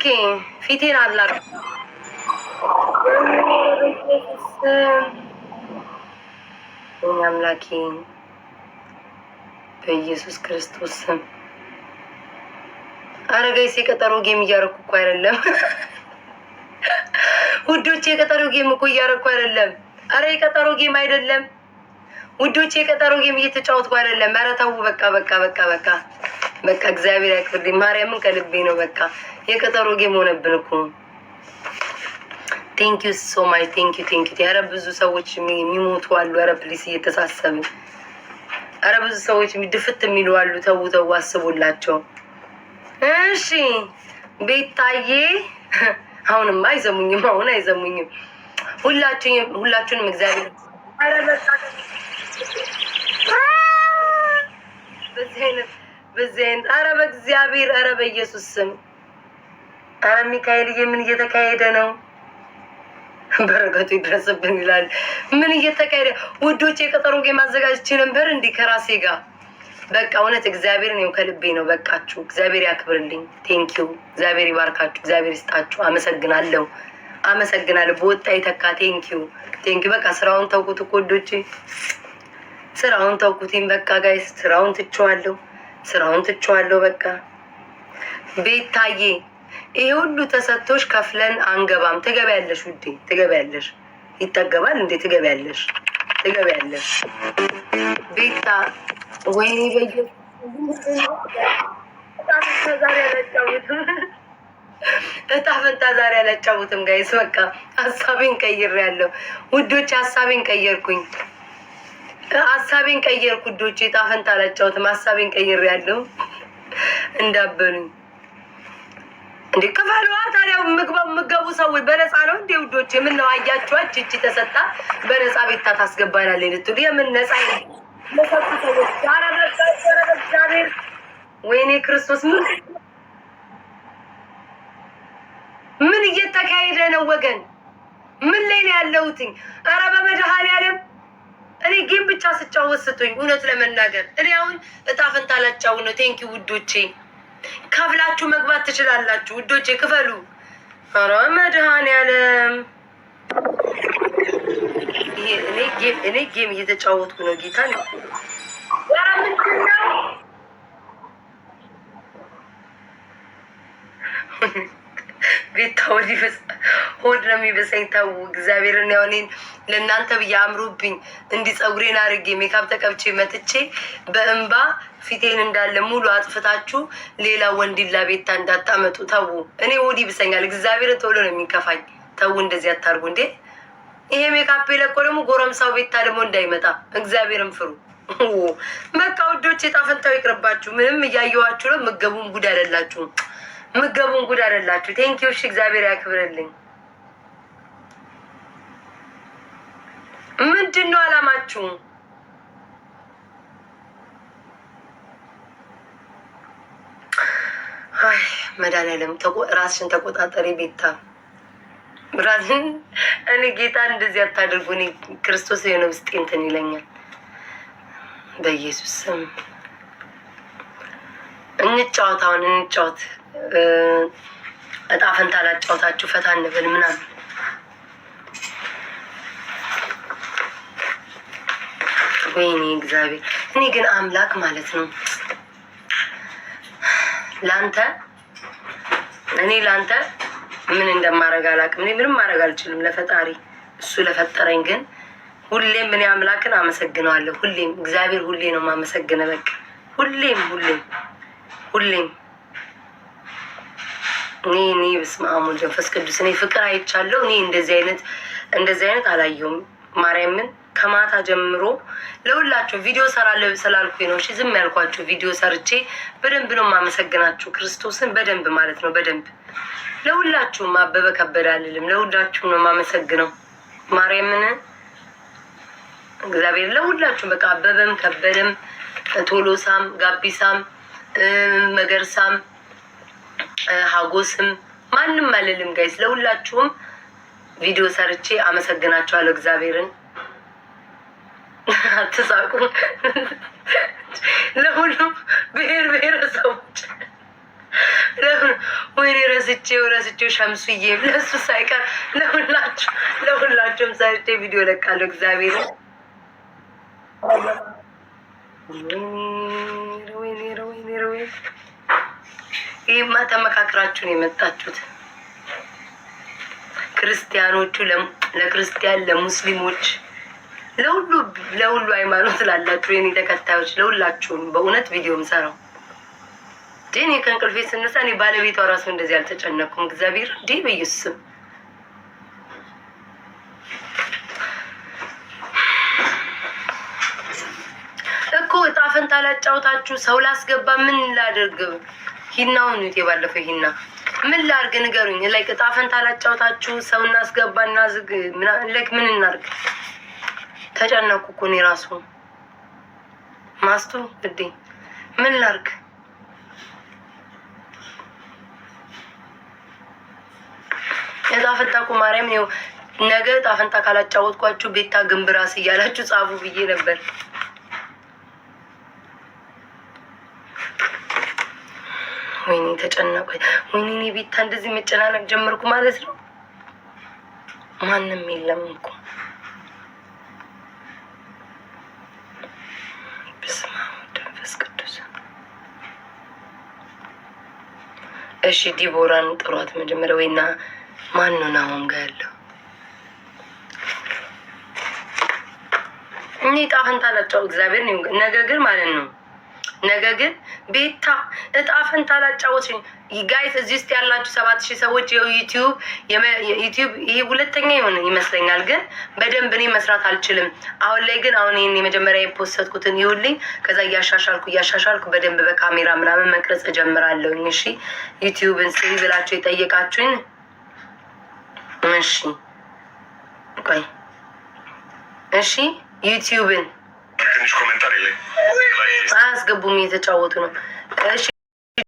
ኦኬ ፊቴን አላቅ አምላኬ በኢየሱስ ክርስቶስ ስም። አረ ጋይስ የቀጠሮ ጌም እያደረኩ እኮ አይደለም ውዶቼ፣ የቀጠሮ ጌም እኮ እያደረኩ አይደለም። አረ የቀጠሮ ጌም አይደለም ውዶቼ፣ የቀጠሮ ጌም እየተጫወትኩ አይደለም። ኧረ ተው በቃ በቃ በቃ በቃ በቃ እግዚአብሔር ያክብርልኝ። ማርያምን ከልቤ ነው። በቃ የቀጠሮ ጌም ሆነብን እኮ። ቴንክ ዩ ሶ ማች ቴንክ ዩ ቴንክ ዩ። ኧረ ብዙ ሰዎች የሚሞቱ አሉ። ኧረ ፕሊስ እየተሳሰብን። ኧረ ብዙ ሰዎች ድፍት የሚሉ አሉ። ተው ተው አስቡላቸው። እሺ ቤታዬ አሁንማ አይዘሙኝም። አሁን አይዘሙኝም። ሁላችሁንም እግዚአብሔር በዚህ አይነት ኧረ በእግዚአብሔር ኧረ በኢየሱስ ስም ኧረ ሚካኤልዬ ምን እየተካሄደ ነው? በረከቱ ይድረስብን ይላል። ምን እየተካሄደ ውዶቼ? የቀጠሮ ጌም አዘጋጅቼ ነበር እንዲህ ከራሴ ጋር። በቃ እውነት እግዚአብሔር ነው ከልቤ ነው። በቃችሁ። እግዚአብሔር ያክብርልኝ። ቴንኪው። እግዚአብሔር ይባርካችሁ። እግዚአብሔር ይስጣችሁ። አመሰግናለሁ። አመሰግናለሁ። በወጣ ይተካ። ቴንኪው ቴንኪው። በቃ ስራውን ተውኩት እኮ ውዶቼ፣ ስራውን ተውኩትኝ። በቃ ጋይስ ስራውን ትቼዋለሁ። ስራውን ትቼዋለሁ። በቃ ቤታዬ ይሄ ሁሉ ተሰጥቶሽ ከፍለን አንገባም። ትገቢያለሽ ውዴ፣ ትገቢያለሽ። ይጠገባል እንዴ? ትገቢያለሽ፣ ትገቢያለሽ ቤታ። ወይኔ በየዛሬ እጣ ፈንታ ዛሬ አላጫውትም ጋይስ። በቃ ሀሳቤን ቀይሬያለሁ ውዶች፣ ሀሳቤን ቀየርኩኝ። ሀሳቤን ቀየርኩ ውዶች። እጣ ፈንታ አላጫውትም። ሀሳቤን ቀይሬያለሁ። እንዳበሉኝ እንዴ ከፋለዋ። ታዲያ ምግቡ ሰዎች በነፃ ነው እንዴ ውዶች? ምን ነው አያችኋት? እቺ ተሰጣ በነፃ ቤታ ታስገባናለች ልትሉ የምን ነፃ ለሰጡ ሰዎች እግዚአብሔር። ወይኔ ክርስቶስ ምን እየተካሄደ ነው ወገን? ምን ላይ ነው ያለሁትኝ? ኧረ በመድኃኒዓለም እኔ ጌም ብቻ ስጫወት ስጡኝ። እውነት ለመናገር እኔ አሁን እጣ ፈንታ ላጫው ነው። ቴንኪው ውዶቼ። ከፍላችሁ መግባት ትችላላችሁ ውዶቼ፣ ክፈሉ። ኧረ መድኃኒዓለም እኔ ጌም እየተጫወትኩ ነው። ጌታ ነው። ኧረ ምንድን ነው ቤታ? ወዲህ ሆድ ነው የሚበሰኝ። ተው እግዚአብሔርን። ያው እኔን ለእናንተ ብዬ አምሮብኝ እንዲህ ፀጉሬን አድርጌ ሜካፕ ተቀብቼ መጥቼ በእንባ ፊቴን እንዳለ ሙሉ አጥፍታችሁ ሌላ ወንዲላ ቤታ እንዳታመጡ። ተው። እኔ ሆድ ይብሰኛል። እግዚአብሔርን ተውሎ ነው የሚከፋኝ። ተው እንደዚህ አታርጉ እንዴ። ይሄ ሜካፕ የለቆ ደግሞ ጎረምሳው ቤታ ደግሞ እንዳይመጣ እግዚአብሔርን ፍሩ። በቃ ውዶች እጣ ፈንታው ይቅርባችሁ። ምንም እያየኋችሁ ነው። ምገቡን ጉድ አይደላችሁ። ምገቡን ጉድ አይደላችሁ። ቴንኪው። እሺ እግዚአብሔር ያክብርልኝ። ምንድን ነው አላማችሁ? አይ መድኃኒዓለም ራስሽን ተቆጣጠሪ ቤታ። ራስን እኔ ጌታ እንደዚህ አታድርጉ። እኔ ክርስቶስ የሆነ ውስጤ እንትን ይለኛል። በኢየሱስ ስም እንጫወት። አሁን እንጫወት። እጣ ፈንታ ላጫወታችሁ። ፈታ እንበል ምናምን። ወይኔ እግዚአብሔር። እኔ ግን አምላክ ማለት ነው ለአንተ ምን እንደማረግ አላውቅም። እኔ ምንም ማድረግ አልችልም ለፈጣሪ። እሱ ለፈጠረኝ ግን ሁሌም እኔ አምላክን አመሰግነዋለሁ። ሁሌም እግዚአብሔር ሁሌ ነው የማመሰግነው። በቃ ሁሌም ሁሌም ሁሌም እኔ በስመ አብ ወወልድ ወመንፈስ ቅዱስ። እኔ ፍቅር አይቻለሁ። እኔ እንደዚህ አይነት አላየሁም። ማርያምን ከማታ ጀምሮ ለሁላችሁ ቪዲዮ ሰራለሁ ስላልኩኝ ነው። እሺ ዝም ያልኳችሁ ቪዲዮ ሰርቼ በደንብ ነው የማመሰግናችሁ። ክርስቶስን በደንብ ማለት ነው በደንብ ለሁላችሁም። አበበ ከበደ አልልም። ለሁላችሁም ነው የማመሰግነው። ማርያምን እግዚአብሔር ለሁላችሁም በቃ አበበም ከበደም ቶሎሳም ጋቢሳም መገርሳም ሀጎስም ማንም አልልም ጋይስ። ለሁላችሁም ቪዲዮ ሰርቼ አመሰግናችኋለሁ። እግዚአብሔርን አትሳቁ። ለሁሉም ብሔረሰቦች ወይኔ ረስቼው ሸምሱዬ ለሱ ሳይቀር ለሁላችሁም ሰርቼ ቪዲዮ ለቃለሁ። እግዚአብሔር ወይኔ ይህማ ተመካክራችሁ ነው የመጣችሁት። ክርስቲያኖቹ ለክርስቲያን፣ ለሙስሊሞች፣ ለሁሉ ሃይማኖት ላላችሁ የኔ ተከታዮች ለሁላችሁም በእውነት ቪዲዮ ምሰራው እኔ ከእንቅልፌ ስነሳ እኔ ባለቤቷ ራሱ እንደዚህ አልተጨነኩም። እግዚአብሔር እንዴ በኢየሱስ ስም እኮ እጣ ፈንታ ላጫውታችሁ ሰው ላስገባ ምን ላድርግ? ሂናውን ነው የባለፈው ሂና ምን ላድርግ ንገሩኝ። ላይክ እጣ ፈንታ ላጫውታችሁ ሰው እናስገባና ዝግ ምን እናድርግ? ተጨነኩ እኮ እኔ ራሱ ማስቱ እንዴ ምን ላድርግ? እጣ ፈንታ እኮ ማርያም ነው ነገ እጣ ፈንታ ካላጫወትኳችሁ ቤታ ግንብራስ እያላችሁ ጻፉ ብዬ ነበር። ወይኔ ተጨነቁ። ወይኔ እኔ ቤታ እንደዚህ መጨናነቅ ጀመርኩ ማለት ነው። ማንም የለም እኮ በስመ አብ ወመንፈስ ቅዱስ። እሺ ዲቦራን ጥሯት መጀመሪያ። ወይና ማን ነው ናሆም ጋር ያለው? እኔ እጣ ፈንታ ላጫወት እግዚአብሔር ነው። ነገ ግን ማለት ነው ነገ ግን ቤታ እጣ ፈንታ ላጫወት ጋይስ። እዚህ ውስጥ ያላችሁ 7000 ሰዎች ዩቲዩብ ይሄ ሁለተኛ ይሆን ይመስለኛል፣ ግን በደንብ እኔ መስራት አልችልም። አሁን ላይ ግን አሁን ይሄን የመጀመሪያ የፖስትኩትን ይሁልኝ፣ ከዛ እያሻሻልኩ በደንብ በካሜራ ምናምን መቅረጽ እጀምራለሁ። እሺ ዩቲዩብን ስሪ ብላችሁ የጠየቃችሁኝ እሺ ቆይ እሺ ዩቲዩብን ትንሽ ኮሜንታሪ ላይ አያስገቡም፣ እየተጫወቱ ነው። እሺ